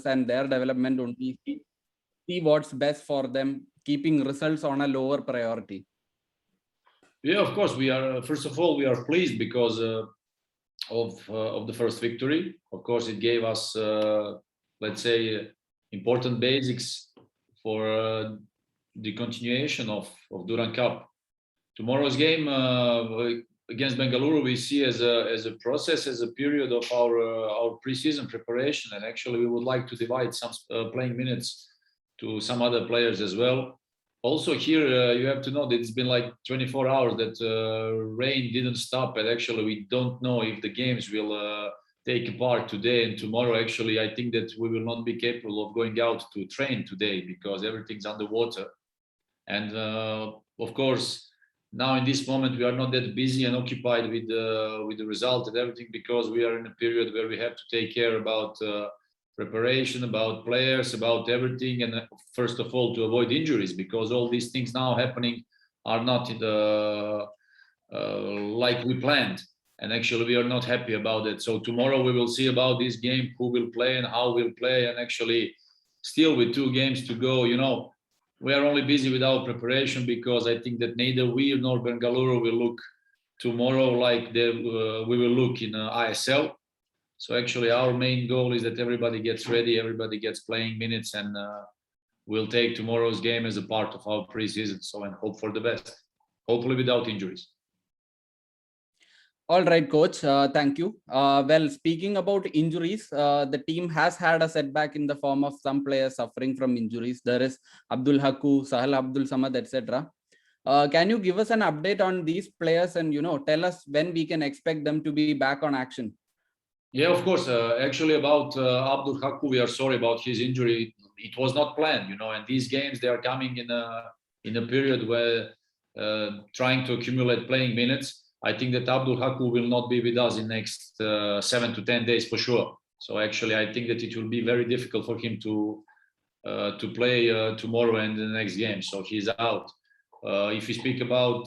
and their development only. See what's best for them, keeping results on a lower priority. Yeah, of course, we are. First of all, we are pleased because of the first victory. Of course, it gave us, let's say, important basics for the continuation of Durand Cup. Tomorrow's game against Bengaluru we see as a process, as a period of our pre-season preparation, and actually we would like to divide some playing minutes to some other players as well. Also here you have to know that it's been like 24 hours that rain didn't stop, and actually we don't know if the games will take part today and tomorrow. Actually, I think that we will not be capable of going out to train today because everything's underwater. And of course, now in this moment we are not that busy and occupied with the result and everything, because we are in a period where we have to take care about preparation, about players, about everything, and first of all to avoid injuries, because all these things now happening are not like we planned, and actually we are not happy about it. So tomorrow we will see about this game, who will play and how will play, and actually still with 2 games to go, we are only busy with our preparation, because I think that neither we nor Bengaluru will look tomorrow like we will look in ISL. So actually our main goal is that everybody gets ready, everybody gets playing minutes, and we'll take tomorrow's game as a part of our pre-season. So, and hope for the best, hopefully without injuries. All right, coach. Thank you. Well, speaking about injuries, the team has had a setback in the form of some players suffering from injuries. There is Abdul Haku, Sahal Abdul Samad, etc. Can you give us an update on these players and tell us when we can expect them to be back on action? Yeah, of course. Actually, about Abdul Haku, we are sorry about his injury. It was not planned, and these games, they are coming in a period where trying to accumulate playing minutes. I think that Abdul Haku will not be with us in next 7 to 10 days for sure. So actually, I think that it will be very difficult for him to play tomorrow and the next game. So he's out. If we speak about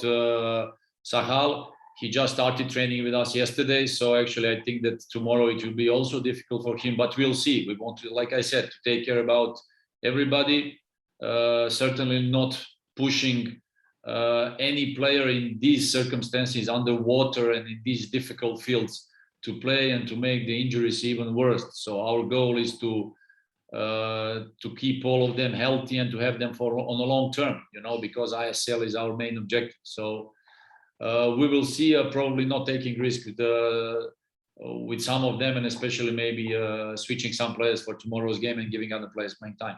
Sahal, he just started training with us yesterday. So actually, I think that tomorrow it will be also difficult for him, but we'll see. We want to, like I said, to take care about everybody. Certainly not pushing any player in these circumstances, underwater and in these difficult fields, to play and to make the injuries even worse. So our goal is to keep all of them healthy and to have them on a long term, because ISL is our main objective. So we will see probably not taking risk with some of them, and especially maybe switching some players for tomorrow's game and giving other players playing time.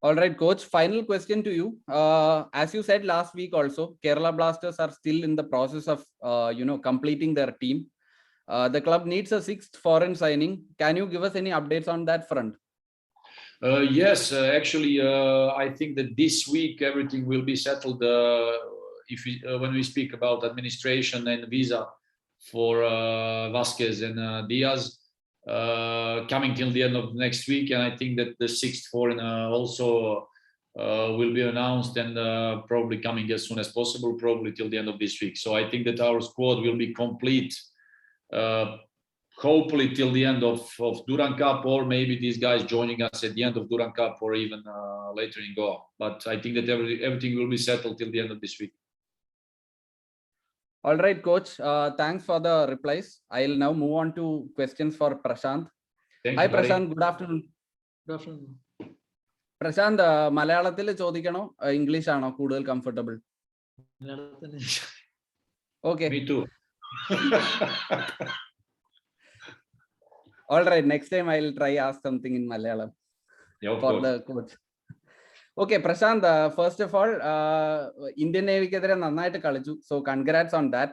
All right, coach. Final question to you. As you said last week also, Kerala Blasters are still in the process of, completing their team. The club needs a 6th foreign signing. Can you give us any updates on that front? Yes, actually, I think that this week everything will be settled. When we speak about administration and visa for Vasquez and Diaz, coming till the end of next week, and I think that the 6th foreign also will be announced and probably coming as soon as possible, probably till the end of this week. So I think that our squad will be complete, hopefully till the end of Durand Cup, or maybe these guys joining us at the end of Durand Cup, or even later in Goa. But I think that everything will be settled till the end of this week. All right, coach. Thanks for the replies. I'll now move on to questions for Prasanth. Hi, Prasanth. Good afternoon. Good afternoon. Prasanth, Malayalamil chodikano, English aano കൂടുതൽ comfortable? Okay. Me too. All right, next time I'll try ask something in Malayalam for the coach. Okay, Prasanth, first of all, Indian Navy kedire nannayittu kalichu, so congrats on that.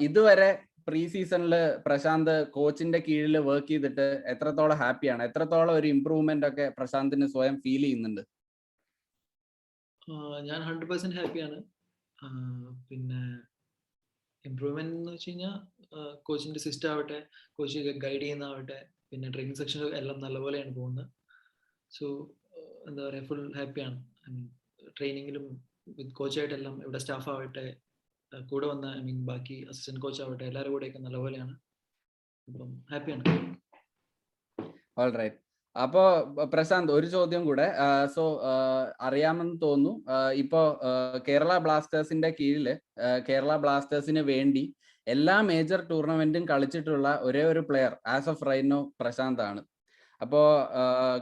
ഇതുവരെ pre സീസണിൽ പ്രശാന്ത് കോച്ചിന്റെ കീഴിൽ work ചെയ്തിട്ട് എത്രത്തോളം ഹാപ്പിയാണ്, എത്രത്തോളം ഒരു improvement ഒക്കെ പ്രശാന്തിന് സ്വയം ഫീൽ ചെയ്യുന്നുണ്ട്? ഞാൻ 100% ഹാപ്പിയാണ്. പിന്നെ ഇംപ്രൂവ്മെന്റ് എന്ന് വെച്ച് കഴിഞ്ഞാൽ കോച്ചിന്റെ സിസ്റ്റം ആവട്ടെ, കോച്ച് ഗൈഡ് ചെയ്യുന്നതാവട്ടെ, പിന്നെ ട്രെയിനിങ് സെക്ഷൻ എല്ലാം നല്ലപോലെയാണ് പോകുന്നത്. സോ എന്താ പറയുക, ഫുൾ ഹാപ്പിയാണ്. ട്രെയിനിങ്ങിലും വിത്ത് കോച്ചായിട്ടെല്ലാം ഇവിടെ സ്റ്റാഫ് ആവട്ടെ, കൂടെ വന്ന ബാക്കി അസിസ്റ്റന്റ് കോച്ച് ആവട്ടെ, എല്ലാവരും കൂടെയൊക്കെ നല്ലപോലെയാണ്. അപ്പം ഹാപ്പിയാണ്. All right. അപ്പോ പ്രശാന്ത് ഒരു ചോദ്യം കൂടെ. സോ അറിയാമെന്ന് തോന്നുന്നു, ഇപ്പോ കേരള ബ്ലാസ്റ്റേഴ്സിന്റെ കീഴില് കേരള ബ്ലാസ്റ്റേഴ്സിന് വേണ്ടി എല്ലാ മേജർ ടൂർണമെന്റും കളിച്ചിട്ടുള്ള ഒരേ ഒരു player as of right now Prashanth ആണ്. അപ്പോ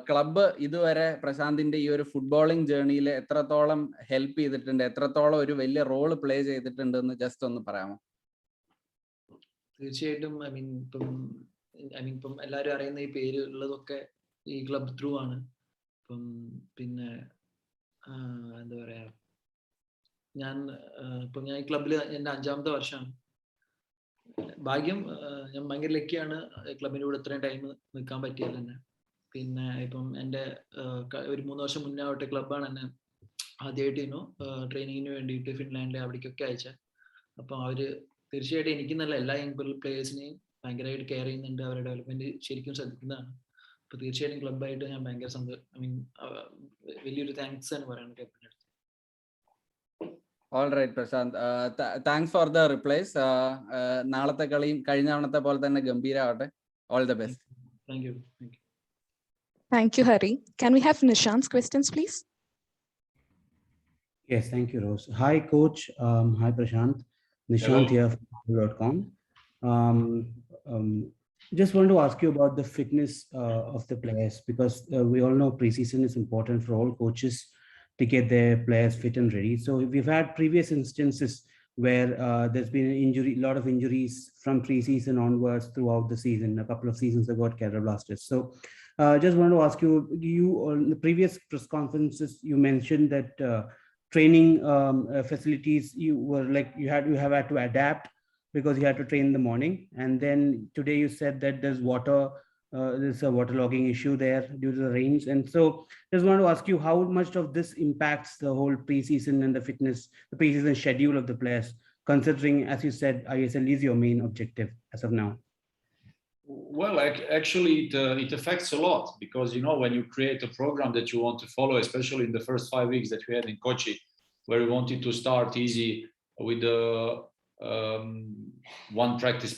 ക്ലബ്ബ് ഇതുവരെ പ്രശാന്തിന്റെ ഈ ഒരു ഫുട്ബോളിംഗ് ജേർണിയിൽ എത്രത്തോളം ഹെൽപ്പ് ചെയ്തിട്ടുണ്ട്, എത്രത്തോളം ഒരു വലിയ റോൾ പ്ലേ ചെയ്തിട്ടുണ്ട് എന്ന് ജസ്റ്റ് ഒന്ന് പറയാമോ? തീർച്ചയായിട്ടും ഇപ്പം എല്ലാവരും അറിയുന്ന ഈ പേര് ഉള്ളതൊക്കെ ഈ ക്ലബ് ത്രൂ ആണ്. പിന്നെ എന്താ പറയാ, ഞാൻ ഈ ക്ലബിൽ എൻ്റെ 5ാമത്തെ വർഷമാണ്. ഭാഗ്യം, ഞാൻ ഭയങ്കര ലക്കിയാണ് ക്ലബിൻ്റെ കൂടെ ഇത്രയും ടൈം നിൽക്കാൻ പറ്റിയത് തന്നെ. പിന്നെ ഇപ്പം എൻ്റെ ഒരു 3 വർഷം മുന്നേ ആവട്ടെ ക്ലബ്ബാണ് എന്നെ ആദ്യമായിട്ട് ട്രെയിനിങ്ങിന് വേണ്ടിയിട്ട് ഫിൻലാൻഡിലെ അവിടേക്കൊക്കെ അയച്ചത്. അപ്പം അവര് തീർച്ചയായിട്ടും എനിക്ക് നല്ല എല്ലാ യങ് പ്ലേയേഴ്സിനെയും ഭയങ്കരമായിട്ട് കെയർ ചെയ്യുന്നുണ്ട്, അവരുടെ ഡെവലപ്മെന്റ് ശരിക്കും ശ്രദ്ധിക്കുന്നതാണ്. അപ്പൊ തീർച്ചയായിട്ടും ക്ലബ്ബായിട്ട് ഞാൻ ഭയങ്കര വലിയൊരു താങ്ക്സ് ആണ് പറയുന്നത് ക്ലബിൻ്റെ അടുത്ത്. All right, Prasanth. Thanks for the replies. നാളത്തെ കളിയും കഴിഞ്ഞ തവണത്തെ പോലെ തന്നെ ഗംഭീരമാവട്ടെ. All the best. Thank you. Thank you, Hari. Can we have Nishant's questions, please? Yes, thank you, Rose. Hi, Coach. Hi, Prasanth. Nishant here from overhaul.com. Just want to ask you about the fitness of the players, because we all know preseason is important for all coaches to get their players fit and ready. So we've had previous instances where there's been a lot of injuries from preseason onwards throughout the season. A couple of seasons ago at Kerala Blasters. So just want to ask you, on the previous press conferences, you mentioned that training facilities, you have had to adapt because you had to train in the morning. And then today you said that there's a waterlogging issue there due to the rains. And so just want to ask you how much of this impacts the whole preseason and the preseason schedule of the players, considering, as you said, ISL is your main objective as of now. Well, actually, it affects a lot, because, when you create a program that you want to follow, especially in the first 5 weeks that we had in Kochi, where we wanted to start easy with one practice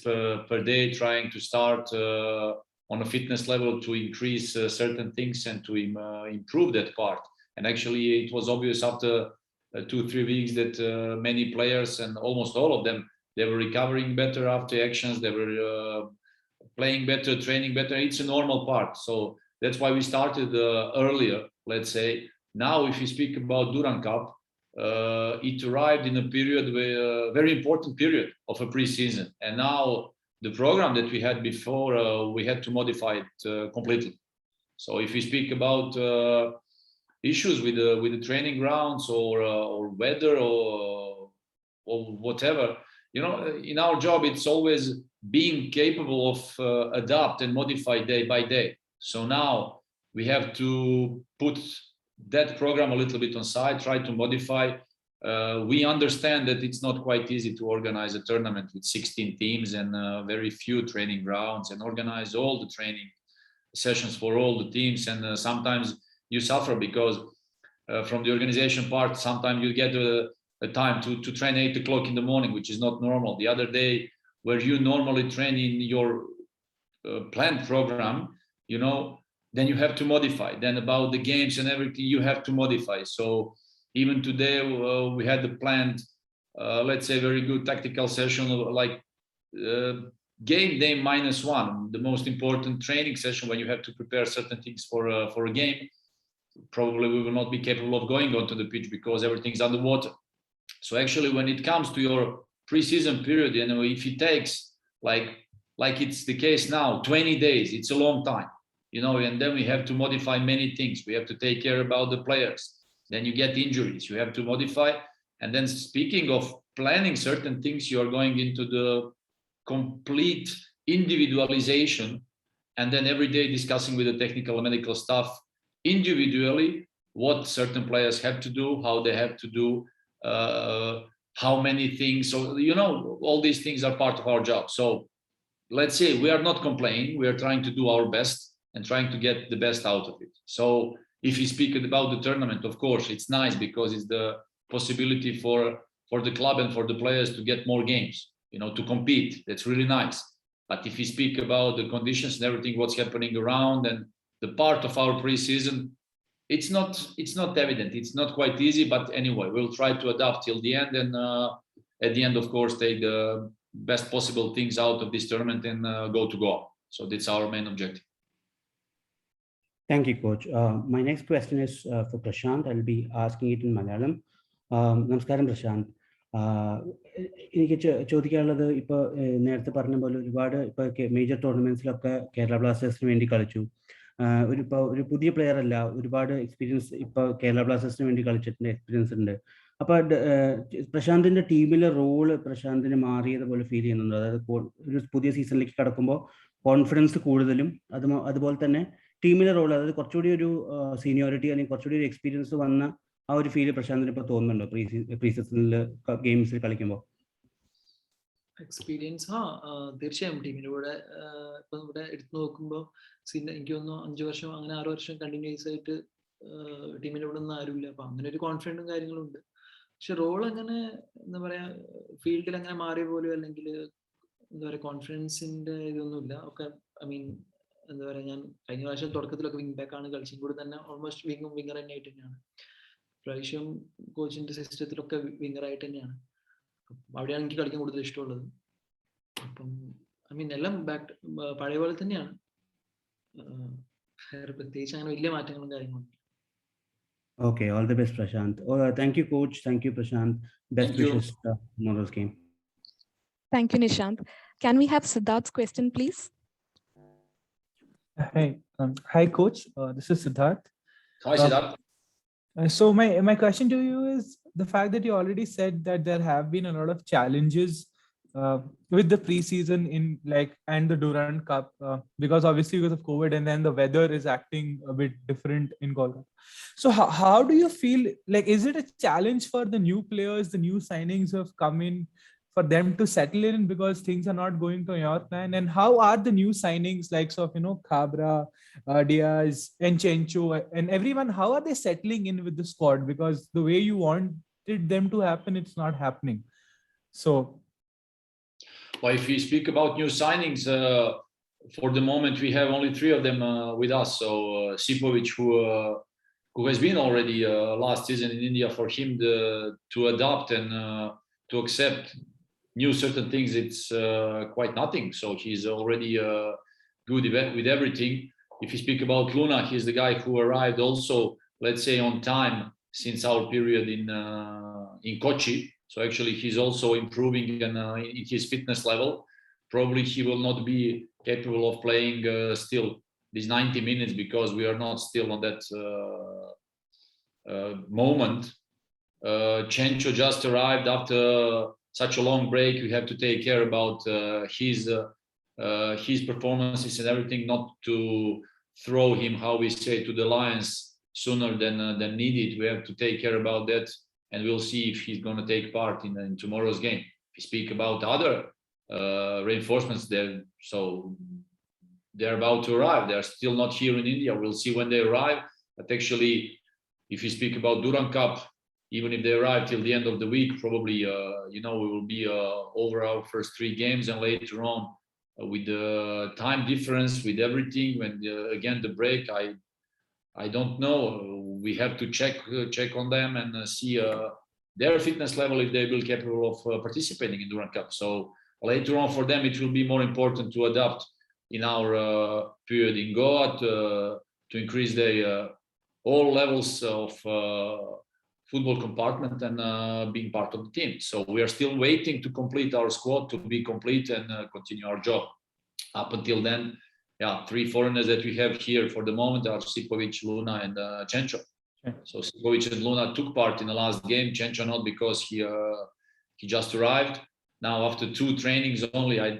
per day, trying to start on a fitness level to increase certain things and to improve that part. And actually, it was obvious after 2-3 weeks that many players, and almost all of them, they were recovering better after actions. They were playing better, training better. It's a normal part. So that's why we started earlier, let's say. Now, if you speak about Durand Cup, it arrived in a period, very important period of a pre-season. And now the program that we had before, we had to modify it completely. So if we speak about issues with the training grounds or weather or whatever, in our job, it's always being capable of adapt and modify day by day. So now we have to put that program a little bit on side, try to modify. We understand that it's not quite easy to organize a tournament with 16 teams and very few training grounds, and organize all the training sessions for all the teams. And sometimes you suffer because from the organization part, sometimes you get a time to train 8 o'clock in the morning, which is not normal. The other day, where you normally train in your planned program, then you have to modify. Then about the games and everything, you have to modify. So even today, we had the planned, let's say, very good tactical session, like game day -1, the most important training session when you have to prepare certain things for a game. Probably we will not be capable of going onto the pitch because everything's underwater. So actually, when it comes to your pre-season period, if it takes like it's the case now, 20 days, it's a long time. And then we have to modify many things. We have to take care about the players. Then you get injuries, you have to modify. And then speaking of planning certain things, you are going into the complete individualization. And then every day discussing with the technical and medical staff individually what certain players have to do, how they have to do, how many things. So, all these things are part of our job. So let's say we are not complaining. We are trying to do our best and trying to get the best out of it. So if you speak about the tournament, of course, it's nice because it's the possibility for the club and for the players to get more games, to compete. That's really nice. But if we speak about the conditions and everything, what's happening around and the part of our preseason, it's not evident. It's not quite easy, but anyway, we'll try to adapt till the end, and at the end, of course, take the best possible things out of this tournament and go to Goa. So that's our main objective. Thank you, Coach. My next question is for Prasanth. I'll be asking it in Malayalam. Namaskaram, Prasanth. എനിക്ക് ചോദിക്കാനുള്ളത് ഇപ്പോൾ നേരത്തെ പറഞ്ഞ പോലെ ഒരുപാട് ഇപ്പോൾ major ടൂർണമെന്റ്സിലൊക്കെ Kerala ബ്ലാസ്റ്റേഴ്സിന് വേണ്ടി കളിച്ചു. ഒരു പുതിയ പ്ലെയർ അല്ല, ഒരുപാട് എക്സ്പീരിയൻസ് ഇപ്പോൾ കേരള ബ്ലാസ്റ്റേഴ്സിന് വേണ്ടി കളിച്ചിട്ടുണ്ട്, എക്സ്പീരിയൻസ് ഉണ്ട്. അപ്പോൾ പ്രശാന്തിന്റെ ടീമിലെ റോള് പ്രശാന്തിന് മാറിയതുപോലെ ഫീൽ ചെയ്യുന്നുണ്ട്. അതായത് ഒരു പുതിയ സീസണിലേക്ക് കടക്കുമ്പോൾ കോൺഫിഡൻസ് കൂടുതലും അതുപോലെ തന്നെ ടീമിലെ റോൾ, അതായത് കുറച്ചുകൂടി ഒരു സീനിയോറിറ്റി അല്ലെങ്കിൽ കുറച്ചുകൂടി ഒരു എക്സ്പീരിയൻസ് വന്ന ആ ഒരു ഫീല് പ്രശാന്തിന് ഇപ്പോൾ തോന്നുന്നുണ്ടോ പ്രീ സീസണിൽ ഗെയിംസിൽ കളിക്കുമ്പോൾ? എക്സ്പീരിയൻസ് തീർച്ചയായും ടീമിൻ്റെ കൂടെ ഇപ്പം ഇവിടെ എടുത്തു നോക്കുമ്പോൾ എനിക്ക് തോന്നുന്നു 5 വർഷം അങ്ങനെ 6 വർഷം കണ്ടിന്യൂസ് ആയിട്ട് ടീമിൻ്റെ കൂടെ ഒന്നും ആരുമില്ല. അപ്പം അങ്ങനെ ഒരു കോൺഫിഡൻറ്റും കാര്യങ്ങളും ഉണ്ട്. പക്ഷെ റോൾ അങ്ങനെ എന്താ പറയാ ഫീൽഡിൽ അങ്ങനെ മാറിയ പോലും അല്ലെങ്കിൽ എന്താ പറയുക കോൺഫിഡൻസിൻ്റെ ഇതൊന്നുമില്ല. ഒക്കെ ഐ മീൻ എന്താ പറയുക, ഞാൻ കഴിഞ്ഞ പ്രാവശ്യം തുടക്കത്തിലൊക്കെ വിങ് ബാക്ക് ആണ് കളിച്ചും കൂടെ തന്നെ ഓൾമോസ്റ്റ് വിങ്ങർ തന്നെ ആയിട്ട് തന്നെയാണ്. പ്രാവശ്യം കോച്ചിന്റെ സിസ്റ്റത്തിലൊക്കെ വിങ്ങറായിട്ട് തന്നെയാണ്. അവിടെയാണ് എനിക്ക് കളിക്കാൻ കൂടുതൽ ഇഷ്ടമുള്ളത്. അപ്പം ഐ മീൻ എല്ലാം ബാക്ക് പഴയ പോലെ തന്നെയാണ്. പ്രത്യേകിച്ച് അങ്ങനെ വലിയ മാറ്റങ്ങളും കാര്യങ്ങളും. Okay, all the best, Prasanth. Thank you, Coach. Thank you, Prasanth. Best wishes for tomorrow's game. Thank you, Nishant. Can we have Siddharth's question, please? Hi, Coach. This is Siddharth. Hi, Siddharth. So my question to you is the fact that you already said that there have been a lot of challenges with the preseason and the Durand Cup because obviously because of COVID, and then the weather is acting a bit different in Kolkata. So how do you feel, like, is it a challenge for the new players, the new signings who have come in, for them to settle in because things are not going to your plan? And how are the new signings likes of, Cabra, Diaz and Chencho and everyone, how are they settling in with the squad? Because the way you wanted them to happen, it's not happening. So, well, if we speak about new signings, for the moment we have only 3 of them with us. So Sipovic, who has been already last season in India, for him to adapt and to accept new certain things, it's quite nothing. So he's already good with everything. If you speak about Luna, he's the guy who arrived also, let's say, on time since our period in Kochi. So actually he's also improving in his fitness level. Probably he will not be capable of playing still these 90 minutes because we are not still on that moment. Chencho just arrived after such a long break. We have to take care about his performances and everything, not to throw him, how we say, to the lions sooner than needed. We have to take care about that, and we'll see if he's going to take part in tomorrow's game. If we speak about other reinforcements there, so they're about to arrive. They're still not here in India. We'll see when they arrive. But actually, if you speak about Durand Cup, even if they arrive till the end of the week, probably, we will be over our first 3 games, and later on, with the time difference, with everything, when again the break, I don't know. We have to check on them and see their fitness level, if they will be capable of participating in Durand Cup. So later on, for them, it will be more important to adapt in our period in Goa to increase their all levels of football compartment and being part of the team. So we are still waiting to complete our squad to be complete and continue our job. Up until then, 3 foreigners that we have here for the moment are Sipovic, Luna, and Chencho. Okay. So Sipovic and Luna took part in the last game. Chencho not, because he just arrived. Now after 2 trainings only, I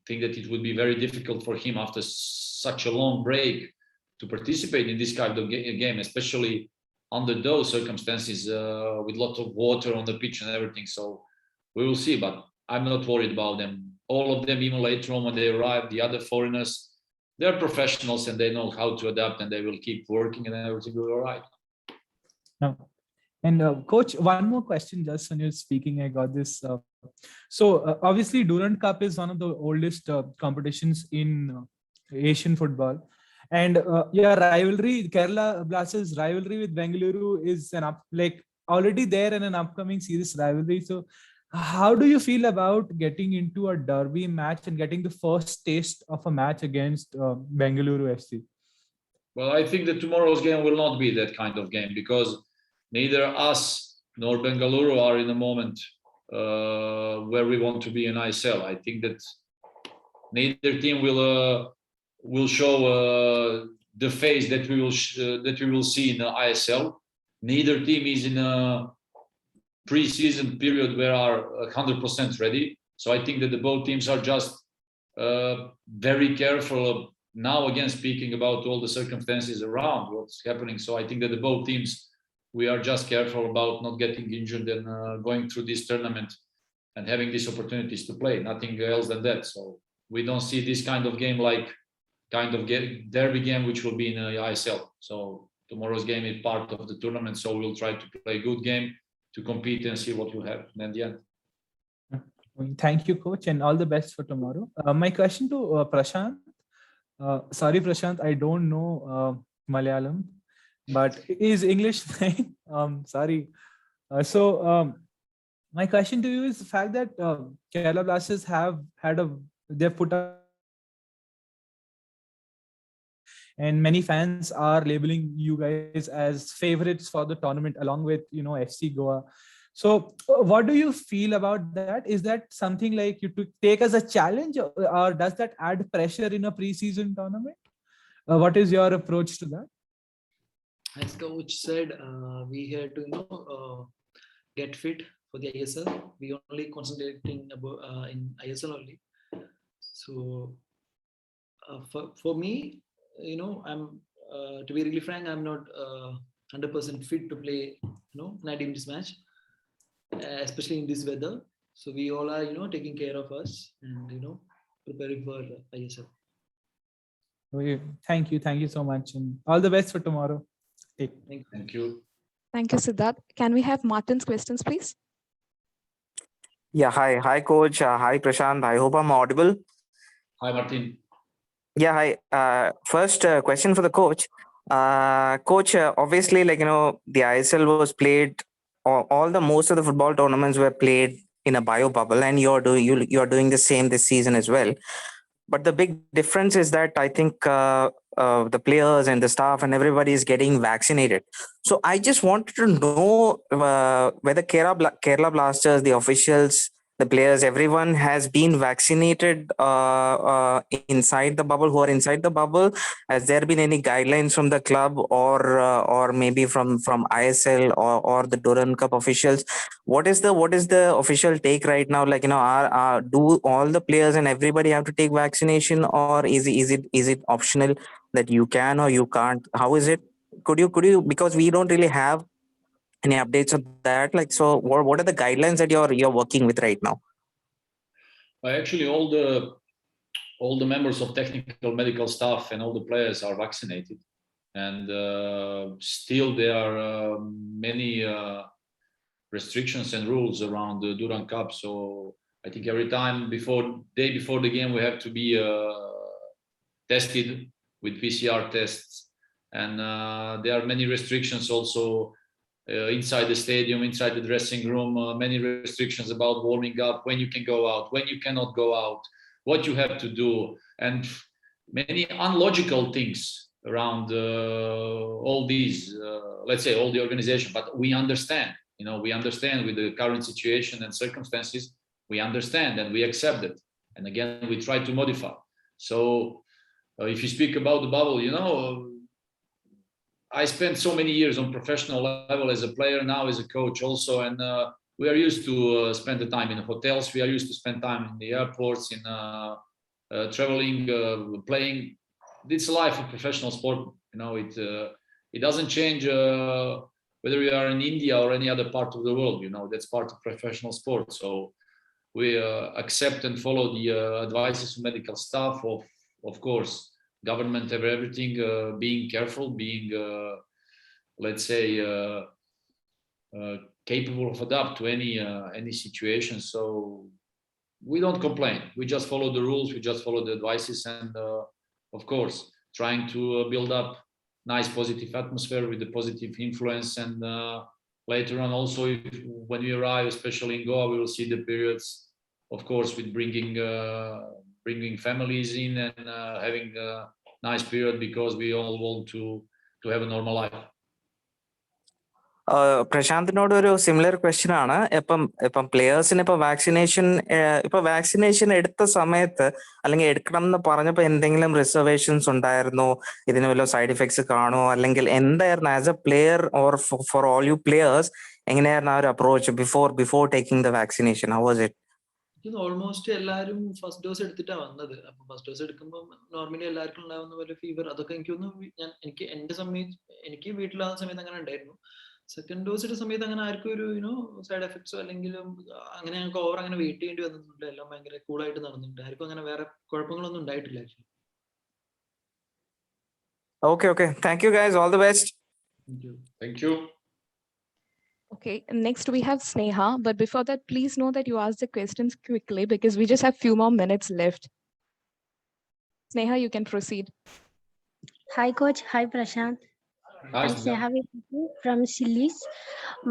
think that it would be very difficult for him after such a long break to participate in this kind of game, especially under those circumstances with lots of water on the pitch and everything. So we will see, but I'm not worried about them. All of them, even later on when they arrive, the other foreigners, they're professionals and they know how to adapt, and they will keep working and everything will be all right. And Coach, one more question just when you're speaking, I got this Obviously Durand Cup is one of the oldest competitions in Asian football, and your rivalry, Kerala Blasters rivalry with Bengaluru is already there in an upcoming series rivalry. So how do you feel about getting into a derby match and getting the first taste of a match against Bengaluru FC? Well, I think that tomorrow's game will not be that kind of game, because neither us nor Bengaluru are in a moment where we want to be in ISL. I think that neither team will show the face that we will see in the ISL. Neither team is in a pre-season period where are 100% ready. So I think that the both teams are just very careful now, again, speaking about all the circumstances around what's happening. So I think that the both teams, we are just careful about not getting injured and going through this tournament and having these opportunities to play. Nothing else than that. So we don't see this kind of game like derby game, which will be in ISL. So tomorrow's game is part of the tournament. So we'll try to play a good game to compete and see what will happen in the end. Thank you, coach, and all the best for tomorrow. My question to Prasanth. Sorry, Prasanth, I don't know Malayalam, but is English fine? Sorry. My question to you is the fact that Kerala Blasters they've put up, and many fans are labeling you guys as favorites for the tournament along with FC Goa. So what do you feel about that? Is that something like you to take as a challenge, or does that add pressure in a pre-season tournament? What is your approach to that? As coach said, we had to get fit for the ISL. We only concentrating about in ISL only. So for me, I'm to be really frank, I'm not 100% fit to play 90 minutes match, especially in this weather. So we all are taking care of us and preparing for ISL. Thank you so much, and all the best for tomorrow. Thank you. Thank you, Siddharth. Can we have Martin's questions, please? Yeah, hi, coach. Hi, Prasanth. I hope I'm audible. Hi, Martin. Yeah, hi. First question for the coach. Coach, obviously, the ISL was played. Most of the football tournaments were played in a bio bubble, and you're doing the same this season as well. But the big difference is that I think the players and the staff and everybody is getting vaccinated. So I just wanted to know whether Kerala Blasters, the officials, the players, everyone has been vaccinated inside the bubble, who are inside the bubble. Has there been any guidelines from the club or maybe from ISL or the Durand Cup officials? What is the official take right now? Do all the players and everybody have to take vaccination, or is it optional that you can or you can't? How is it? Could you, because we don't really have any updates on that, so what are the guidelines that you're working with right now? Actually, all the members of technical medical staff and all the players are vaccinated, and still there are many restrictions and rules around the Durand Cup. So I think every time day before the game, we have to be tested with PCR tests, and there are many restrictions also inside the stadium, inside the dressing room, many restrictions about warming up, when you can go out, when you cannot go out, what you have to do, and many unlogical things around all these, let's say, all the organization. But we understand, we understand with the current situation and circumstances, we understand and we accept it. And again, we try to modify. So if you speak about the bubble, I spent so many years on professional level as a player, now as a coach also, and we are used to spend the time in hotels. We are used to spend time in the airports, in traveling, playing. It's life of professional sport. It doesn't change whether we are in India or any other part of the world. That's part of professional sport. So we accept and follow the advices of medical staff, of course. Government, everything, being careful, being, let's say, capable of adapt to any situation. So we don't complain. We just follow the rules. We just follow the advices, and of course, trying to build up nice positive atmosphere with the positive influence. And later on, also, when we arrive, especially in Goa, we will see the periods, of course, with bringing families in and having a nice period, because we all want to have a normal life. പ്രശാന്തിനോട് ഒരു similar question ആണ്. ഇപ്പം പ്ലേയേഴ്സിന് vaccination എടുത്ത സമയത്ത് അല്ലെങ്കിൽ എടുക്കണം എന്ന് പറഞ്ഞപ്പോൾ എന്തെങ്കിലും റിസർവേഷൻസ് ഉണ്ടായിരുന്നോ? ഇതിന് വല്ല സൈഡ് ഇഫക്ട്സ് കാണുമോ? അല്ലെങ്കിൽ എന്തായിരുന്നു as A player or for all U players, എങ്ങനെയായിരുന്നു ആ ഒരു approach before taking the vaccination? How was it? Almost എല്ലാവരും ഫസ്റ്റ് ഡോസ് എടുത്തിട്ടാണ് വന്നത്. അപ്പൊ ഫസ്റ്റ് ഡോസ് എടുക്കുമ്പോൾ നോർമലി എല്ലാവർക്കും ഉണ്ടാവുന്ന പോലെ ഫീവർ അതൊക്കെ എനിക്ക് വീട്ടിലാകുന്ന സമയത്ത് അങ്ങനെ ഉണ്ടായിരുന്നു. സെക്കൻഡ് ഡോസ് എടുത്ത സമയത്ത് അങ്ങനെ ആർക്കും ഒരു സൈഡ് എഫക്ട്സോ അല്ലെങ്കിൽ അങ്ങനെ ഞങ്ങൾക്ക് ഓവർ അങ്ങനെ വെയിറ്റ് ചെയ്യേണ്ടി വന്നിട്ടുണ്ട്. എല്ലാം ഭയങ്കര കൂളായിട്ട് നടന്നിട്ടുണ്ട്. ആർക്കും അങ്ങനെ വേറെ കുഴപ്പങ്ങളൊന്നും ഉണ്ടായിട്ടില്ല actually. Okay. Thank you guys. All the best. Thank you. Okay, next we have Sneha, but before that, please know that you ask the questions quickly because we just have few more minutes left. Sneha, you can proceed. Hi coach, hi Prasanth. Hi, I'm Sneha from Chili's.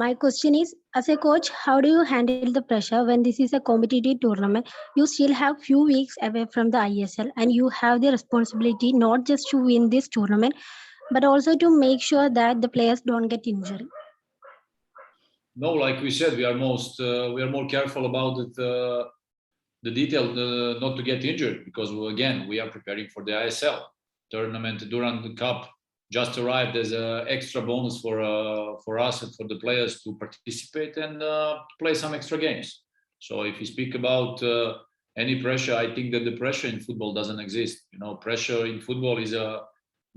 My question is, as a coach, how do you handle the pressure when this is a competitive tournament? You still have few weeks away from the ISL and you have the responsibility not just to win this tournament, but also to make sure that the players don't get injured. No, like we said, we are more careful about the detail, not to get injured, because again, we are preparing for the ISL tournament. Durand Cup just arrived as an extra bonus for us and for the players to participate and play some extra games. So if you speak about any pressure, I think that the pressure in football doesn't exist. Pressure in football is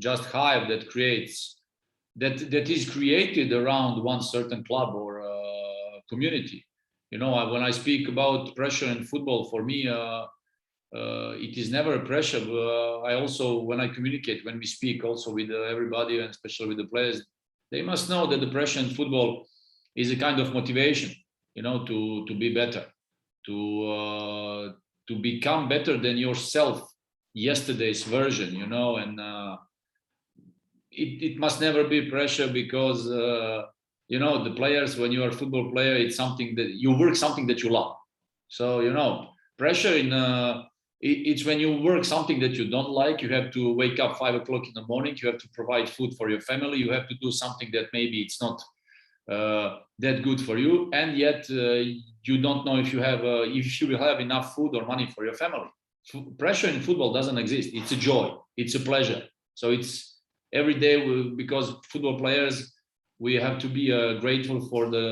just hive that is created around one certain club or community. When I speak about pressure in football, for me, it is never a pressure. I also, when I communicate, when we speak also with everybody, and especially with the players, they must know that the pressure in football is a kind of motivation, to be better, to become better than yourself, yesterday's version, and it must never be pressure, because the players, when you are a football player, it's something that you work something that you love. So pressure it's when you work something that you don't like. You have to wake up 5 o'clock in the morning, you have to provide food for your family, you have to do something that maybe it's not that good for you, and yet you don't know if you will have enough food or money for your family. Pressure in football doesn't exist. It's a joy, it's a pleasure. So it's every day, because football players, we have to be grateful for the,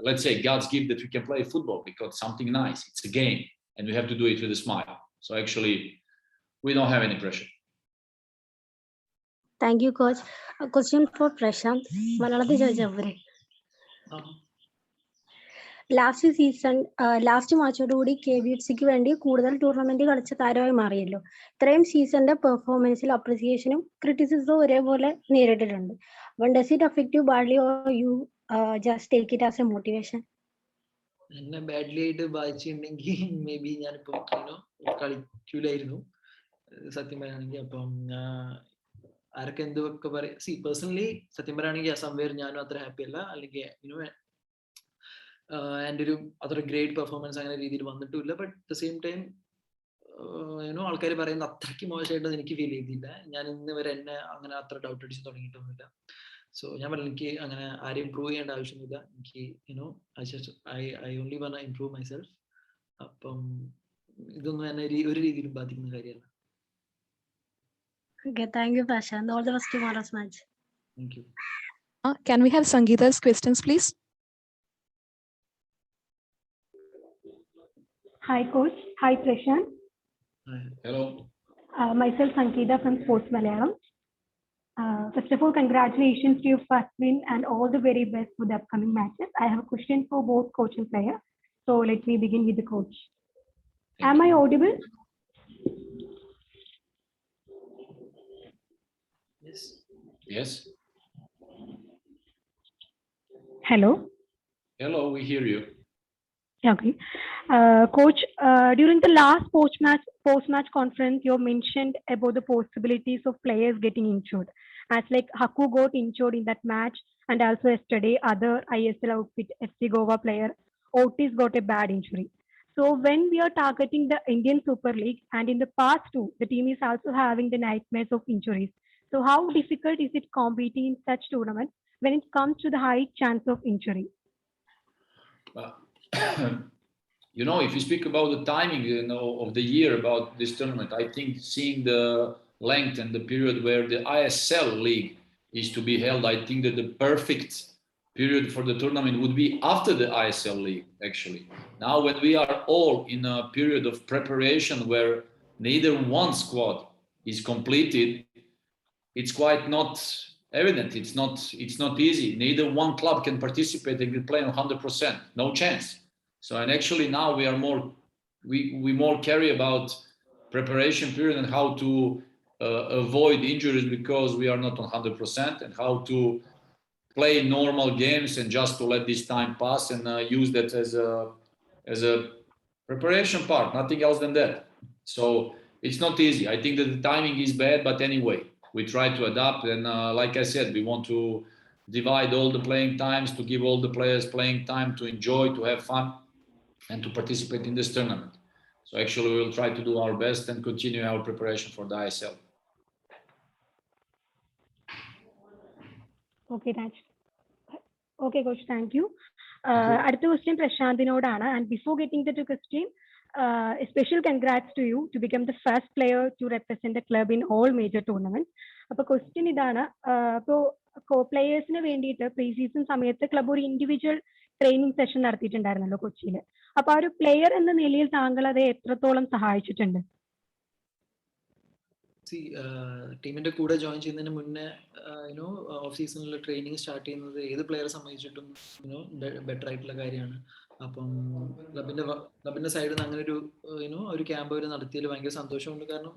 let's say, God's gift that we can play football, because something nice, it's a game, and we have to do it with a smile. So actually, we don't have any pressure. Thank you, coach. A question for Prasanth. Last മാച്ചോടുകൂടി KBFCക്ക് വേണ്ടി കൂടുതൽ tournament കളിച്ച താരമായി മാറിയല്ലോ. ഇത്രയും സീസണിന്റെ പെർഫോമൻസിൽ അപ്രിസിയേഷനും ക്രിറ്റിസിസവും ഒരേപോലെ നേരിട്ടിട്ടുണ്ട്. When does it affect you badly, or you just take it as a motivation? എന്നെ ബാഡ്ലി ആയിട്ട് ബാധിച്ചിട്ടുണ്ടെങ്കിൽ മേ ബി ഞാനിപ്പോ കളിക്കൂലായിരുന്നു സത്യം പറയുകയാണെങ്കിൽ. അപ്പം ആരൊക്കെ എന്തൊക്കെ പറയും, പേഴ്സണലി സത്യം പറയുകയാണെങ്കിൽ സംവേർ ഞാനും അത്ര ഹാപ്പി അല്ല, അല്ലെങ്കിൽ എൻ്റെ ഒരു അത്ര ഗ്രേറ്റ് പെർഫോമൻസ് അങ്ങനെ രീതിയിൽ വന്നിട്ടില്ല. ബട്ട് ദ സെയിം ടൈം ആൾക്കാർ പറയുന്ന അത്രയ്ക്ക് മോശമായിട്ടൊന്നും എനിക്ക് ഫീൽ ചെയ്തില്ല. ഞാൻ ഇന്ന് വരെ എന്നെ അങ്ങനെ അത്ര ഡൗട്ട് അടിച്ച് തുടങ്ങിയിട്ടൊന്നുമില്ല. സോ ഞാൻ പറഞ്ഞു, എനിക്ക് അങ്ങനെ ആരെയും ഇമ്പ്രൂവ് ചെയ്യേണ്ട ആവശ്യമൊന്നുമില്ല. എനിക്ക് I only want to improve myself. അപ്പം ഇതൊന്നും എന്നെ ഒരു രീതിയിലും ബാധിക്കുന്ന കാര്യമല്ല. Okay, thank you, Prasanth. All the best tomorrow's match. Thank you. Can we have Sangeeta's questions, please? Hi, coach. Hi, Prasanth. Hello. Myself, Sangeeta from Sports Malayalam. First of all, congratulations to your first win and all the very best for the upcoming matches. I have a question for both coach and player. So let me begin with the coach. Am I audible? Yes. Hello. Hello, we hear you. Okay. Coach, during the last post-match conference, you mentioned about the possibilities of players getting injured. As like Haku got injured in that match, and also yesterday, other ISL outfit FC Goa player Otis got a bad injury. So when we are targeting the Indian Super League, and in the past too, the team is also having the nightmares of injuries. So how difficult is it competing in such tournaments when it comes to the high chance of injury? You know, if you speak about the timing, you know, of the year about this tournament, I think seeing the length and the period where the ISL league is to be held, I think that the perfect period for the tournament would be after the ISL league, actually. Now, when we are all in a period of preparation where neither one squad is completed, it's quite not evident. It's not easy. Neither one club can participate and can play on 100%. No chance. So, and actually now we are more, we more care about preparation period and how to avoid injuries because we are not on 100%, and how to play normal games and just to let this time pass and use that as a preparation part, nothing else than that. So it's not easy. I think that the timing is bad, but anyway, we try to adapt. And like I said, we want to divide all the playing times, to give all the players playing time to enjoy, to have fun, and to participate in this tournament. So actually, we will try to do our best and continue our preparation for the ISL. Okay, thanks. Okay, Coach, thank you. அடுத்த question Prashanthinodana, and before getting to the question, a special congrats to you to become the first player to represent the club in all major tournaments. അപ്പോൾ question ഇതാണ്, ഇപ്പോൾ പ്ലേയേഴ്സിന് വേണ്ടിയിട്ട് pre season സമയത്ത് club ഒരു individual training session നടത്തിയിട്ടുണ്ടായിരുന്നല്ലോ കൊച്ചിയിൽ. അപ്പൊ ആ ഒരു പ്ലെയർ എന്ന നിലയിൽ താങ്കൾ അത് എത്രത്തോളം സഹായിച്ചിട്ടുണ്ട്? ടീമിന്റെ കൂടെ ജോയിൻ ചെയ്യുന്നതിന് മുന്നേ ഓഫ് സീസണിൽ ട്രെയിനിങ് സ്റ്റാർട്ട് ചെയ്യുന്നത് ഏത് പ്ലെയറെ സംബന്ധിച്ചിട്ടും ബെറ്റർ ആയിട്ടുള്ള കാര്യമാണ്. അപ്പം ക്ലബിന്റെ സൈഡിൽ നിന്ന് അങ്ങനെ ഒരു ക്യാമ്പ് അവർ നടത്തിയതിൽ ഭയങ്കര സന്തോഷമുണ്ട്. കാരണം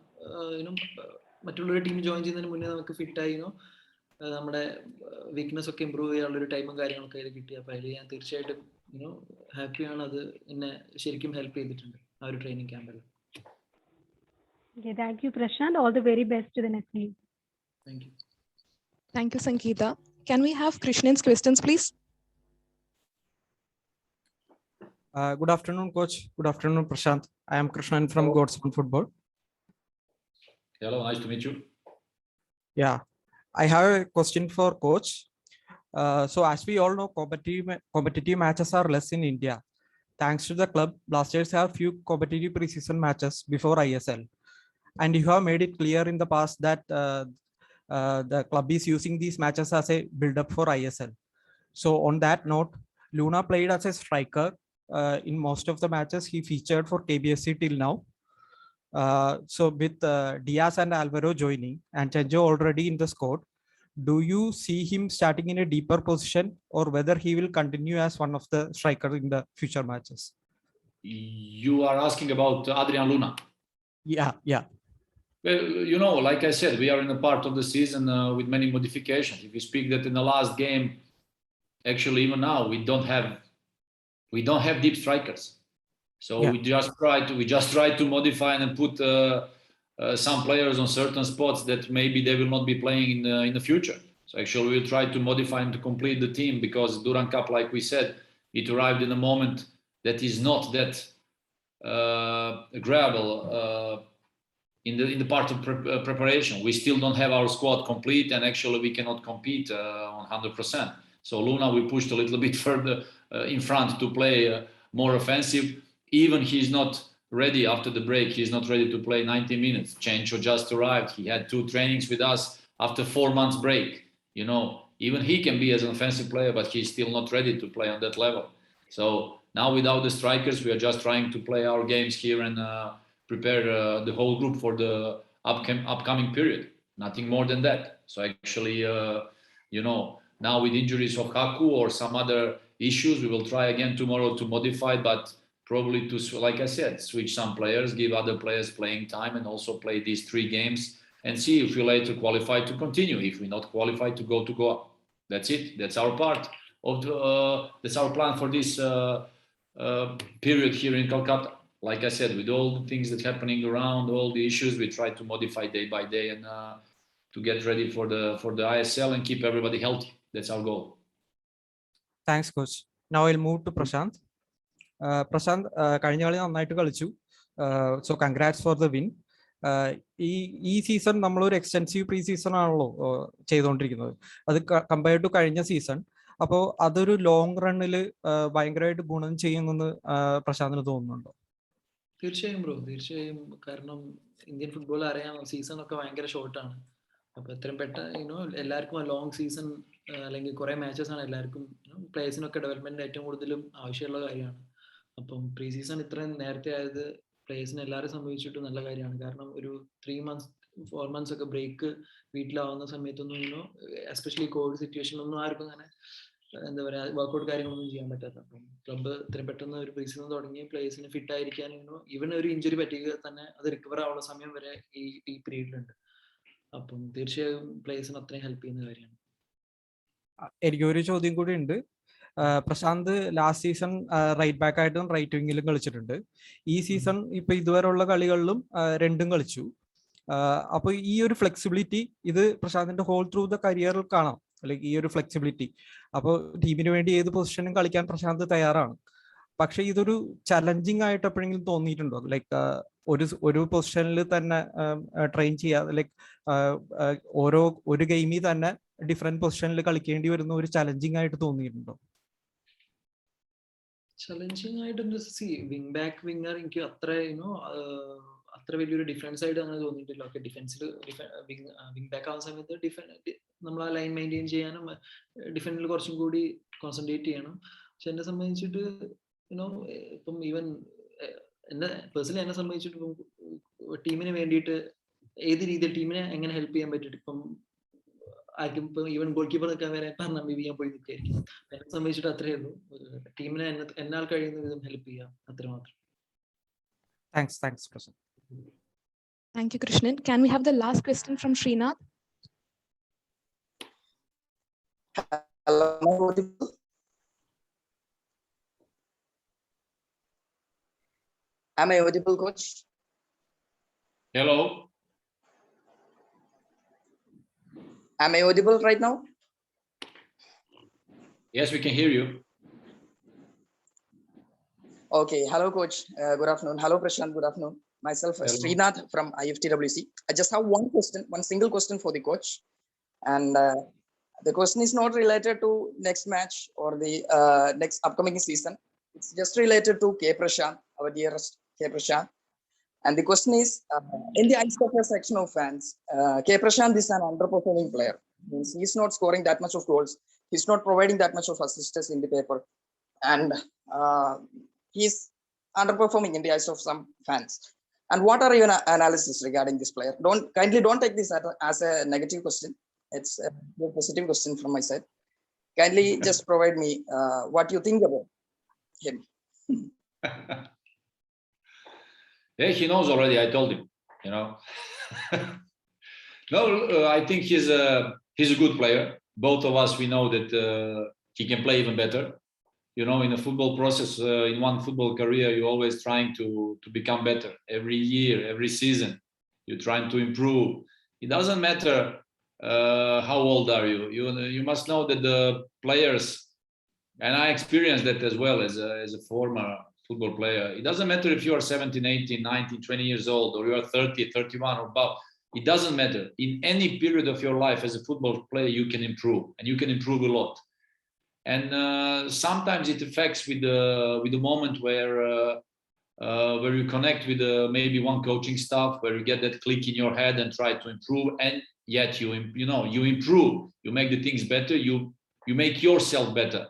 മറ്റുള്ളൊരു ടീം ജോയിൻ ചെയ്യുന്നതിന് മുന്നേ നമുക്ക് ഫിറ്റായി നമ്മുടെ വീക്ക്നെസ് ഒക്കെ ഇമ്പ്രൂവ് ചെയ്യാനുള്ള ഒരു ടൈമും കാര്യങ്ങളൊക്കെ അതിൽ കിട്ടി. അപ്പോൾ അതിൽ ഞാൻ തീർച്ചയായിട്ടും ഹാപ്പിയാണ്. അത് എന്നെ ശരിക്കും ഹെൽപ്പ് ചെയ്തിട്ടുണ്ട് ആ ഒരു ട്രെയിനിങ് ക്യാമ്പിൽ. Okay, thank you, Prashant. All the very best to the next game. Thank you. Thank you, Sangeeta. Can we have Krishnan's questions, please? Good afternoon, Coach. Good afternoon, Prasanth. I am Krishnan from Gods on Football. Hello, nice to meet you. Yeah, I have a question for Coach. So as we all know, competitive matches are less in India. Thanks to the club, Blasters have few competitive preseason matches before ISL. And you have made it clear in the past that the club is using these matches as a build-up for ISL. So on that note, Luna played as a striker in most of the matches. He featured for KBFC till now. So with Diaz and Alvaro joining and Chenjo already in the squad, do you see him starting in a deeper position, or whether he will continue as one of the strikers in the future matches? You are asking about Adrian Luna? Yeah. Well, like I said, we are in a part of the season with many modifications. If you speak that in the last game, actually even now we don't have deep strikers. So we just try to modify and put some players on certain spots that maybe they will not be playing in the future. So actually we'll try to modify and to complete the team, because Durand Cup, like we said, it arrived in a moment that is not that agreeable in the part of preparation. We still don't have our squad complete, and actually we cannot compete on 100%. So Luna, we pushed a little bit further in front to play more offensive. Even he's not ready after the break. He's not ready to play 90 minutes. Chencho just arrived. He had 2 trainings with us after 4 months break. Even he can be as an offensive player, but he's still not ready to play on that level. So now without the strikers, we are just trying to play our games here and prepare the whole group for the upcoming period. Nothing more than that. So actually, now with injuries of Haku or some other issues, we will try again tomorrow to modify, but probably to, like I said, switch some players, give other players playing time, and also play these 3 games and see if we later qualify to continue. If we not qualify, to go up. That's it. That's our part. that's our plan for this period here in Kolkata. Like I said, with all the things that's happening around, all the issues, we try to modify day by day and to get ready for the ISL and keep everybody healthy. That's our goal. Thanks, coach. Now I'll move to Prasanth. Prasanth, കഴിഞ്ഞ കളി നന്നായിട്ട് കളിച്ചു. So congrats for the win. ഈ season നമ്മളൊരു extensive pre season ആണല്ലോ ചെയ്തുകൊണ്ടിരിക്കുന്നത്. അത് compare to കഴിഞ്ഞ സീസൺ. അപ്പോൾ അതൊരു ലോങ് റണ്ണിൽ ഭയങ്കരമായിട്ട് ഗുണം ചെയ്യുമെന്ന് പ്രശാന്തിന് തോന്നുന്നുണ്ടോ? തീർച്ചയായും ബ്രോ, തീർച്ചയായും. കാരണം ഇന്ത്യൻ ഫുട്ബോൾ അറിയാം, സീസൺ ഒക്കെ ഭയങ്കര ഷോർട്ടാണ്. അപ്പൊ എത്രയും പെട്ടെന്ന് എല്ലാവർക്കും ആ ലോങ് സീസൺ അല്ലെങ്കിൽ കുറെ മാച്ചസ് ആണ് എല്ലാവർക്കും പ്ലേയേഴ്സിനൊക്കെ ഡെവലപ്മെന്റ് ഏറ്റവും കൂടുതലും ആവശ്യമുള്ള കാര്യമാണ്. അപ്പം പ്രീ സീസൺ ഇത്രയും നേരത്തെ ആയത് പ്ലേയേഴ്സിന് എല്ലാവരും സംഭവിച്ചിട്ടും നല്ല കാര്യമാണ്. കാരണം ഒരു 3 months 4 months ഒക്കെ ബ്രേക്ക് വീട്ടിലാവുന്ന സമയത്തൊന്നും എസ്പെഷ്യലി കോവിഡ് സിറ്റുവേഷനിലൊന്നും ആർക്കും അങ്ങനെ എന്താ പറയാ വർക്കൗട്ട് കാര്യങ്ങളൊന്നും ചെയ്യാൻ പറ്റാത്ത. അപ്പം ക്ലബ്ബ് ഇത്രയും പെട്ടെന്ന് ഒരു പ്രീ സീസൺ തുടങ്ങി പ്ലേയേഴ്സിന് ഫിറ്റ് ആയിരിക്കാനും ഈവൻ ഒരു ഇഞ്ചുറി പറ്റുക തന്നെ അത് റിക്കവർ ആവുന്ന സമയം വരെ ഈ പീരീഡിലുണ്ട്. അപ്പം തീർച്ചയായും പ്ലേയേഴ്സിന് അത്രയും ഹെൽപ്പ് ചെയ്യുന്ന കാര്യമാണ്. എനിക്കൊരു ചോദ്യം കൂടി ഉണ്ട്. Prashanth last season right back ആയിട്ടും റൈറ്റ് വിങ്ങിലും കളിച്ചിട്ടുണ്ട്. ഈ സീസൺ ഇപ്പൊ ഇതുവരെയുള്ള കളികളിലും രണ്ടും കളിച്ചു. അപ്പൊ ഈ ഒരു ഫ്ലെക്സിബിലിറ്റി ഇത് പ്രശാന്തിന്റെ ഹോൾ ത്രൂ ദ കരിയറിൽ കാണാം. ലൈക്ക് ഈ ഒരു ഫ്ലെക്സിബിലിറ്റി അപ്പോൾ ടീമിന് വേണ്ടി ഏത് പൊസിഷനും കളിക്കാൻ പ്രശാന്ത് തയ്യാറാണ്. പക്ഷെ ഇതൊരു ചലഞ്ചിങ് ആയിട്ട് എപ്പോഴെങ്കിലും തോന്നിയിട്ടുണ്ടോ? ലൈക്ക് ഒരു പൊസിഷനിൽ തന്നെ ട്രെയിൻ ചെയ്യാതെ ലൈക്ക് ഒരു ഗെയിമിൽ തന്നെ ഡിഫറെന്റ് പൊസിഷനിൽ കളിക്കേണ്ടി വരുന്ന ഒരു ചലഞ്ചിങ് ആയിട്ട് തോന്നിയിട്ടുണ്ടോ? ചലഞ്ചിങ് ആയിട്ട് വിങ് ബാക്ക് വിങ്ങർ എനിക്ക് അത്ര വലിയൊരു ഡിഫറൻസ് ആയിട്ട് അങ്ങനെ തോന്നിയിട്ടില്ല. ഓക്കെ, ഡിഫൻസിൽ വിങ് ബാക്ക് ആവുന്ന സമയത്ത് നമ്മൾ ആ ലൈൻ മെയിൻറ്റെയിൻ ചെയ്യാനും ഡിഫൻസിൽ കുറച്ചും കൂടി കോൺസെൻട്രേറ്റ് ചെയ്യണം. പക്ഷെ എന്നെ സംബന്ധിച്ചിട്ട് ഇപ്പം ഈവൻ എന്നെ സംബന്ധിച്ചിട്ട് ഇപ്പം ടീമിന് വേണ്ടിയിട്ട് ഏത് രീതിയിൽ ടീമിനെ എങ്ങനെ ഹെൽപ്പ് ചെയ്യാൻ പറ്റിയിട്ട് ഇപ്പം ആർക്കും ഇപ്പം ഈവൻ ഗോൾ കീപ്പർ നിൽക്കാൻ വരെ പറഞ്ഞാൽ ബി ചെയ്യാൻ പോയി നിൽക്കായിരിക്കും. എന്നെ സംബന്ധിച്ചിട്ട് അത്രയേ ഉള്ളൂ. ടീമിനെ എന്നാൽ കഴിയുന്ന വിധം ഹെൽപ്പ് ചെയ്യാം, അത്രമാത്രം. Thanks, Prasanth. Thank you, Krishnan. Can we have the last question from Srinath? Hello. Am I audible, coach? Hello. Am I audible right now? Yes, we can hear you. Okay. Hello, coach. Good afternoon. Hello, Prasanth. Good afternoon. Myself, Srinath from IFTWC. I just have one question, one single question for the coach. And the question is not related to next match or the next upcoming season. It's just related to K. Prasanth, our dearest K. Prasanth. And the question is, in the eyes of a section of fans, K. Prasanth is an underperforming player. Means he's not scoring that much of goals. He's not providing that much of assists in the paper. And he's underperforming in the eyes of some fans. And what are your analysis regarding this player? Kindly don't take this as a negative question. It's a positive question from my side. Kindly just provide me what you think about him. Yeah, he knows already. I told him, No, I think he's a good player. Both of us, we know that he can play even better. In a football process, in one football career, you're always trying to become better. Every year, every season, you're trying to improve. It doesn't matter how old are you. You must know that the players, and I experienced that as well as a former football player. It doesn't matter if you are 17, 18, 19, 20 years old, or you are 30, 31 or above. It doesn't matter. In any period of your life as a football player, you can improve, and you can improve a lot. And sometimes it affects with the moment where you connect with maybe one coaching staff, where you get that click in your head and try to improve, and yet you improve, you make the things better, you make yourself better.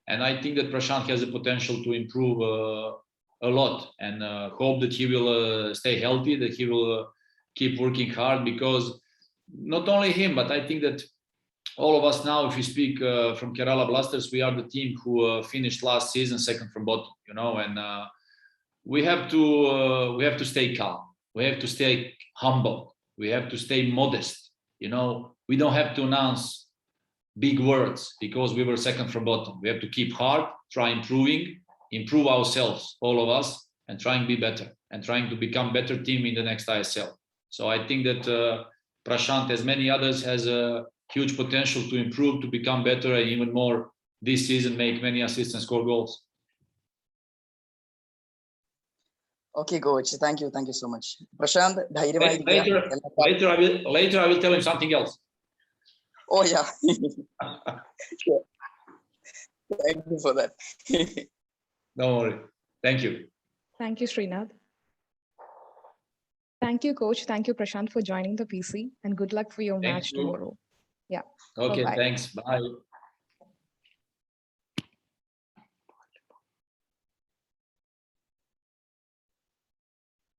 And I think that Prasanth has the potential to improve a lot, and hope that he will stay healthy, that he will keep working hard, because not only him, but I think that all of us now, if we speak from Kerala Blasters, we are the team who finished last season second from bottom, and we have to stay calm. We have to stay humble. We have to stay modest. We don't have to announce big words because we were second from bottom. We have to keep hard, try improve ourselves, all of us, and trying to be better and trying to become better team in the next ISL. So I think that Prasanth, as many others, has a huge potential to improve, to become better, and even more this season, make many assists and score goals. Okay, coach. Thank you so much. Prasanth, later I will tell him something else. Oh yeah. Sure. Thank you for that. Don't worry. Thank you. Thank you, Srinath. Thank you, coach. Thank you, Prasanth, for joining the PC, and good luck for your match tomorrow. Yeah. Okay, Bye-bye. thanks. Bye.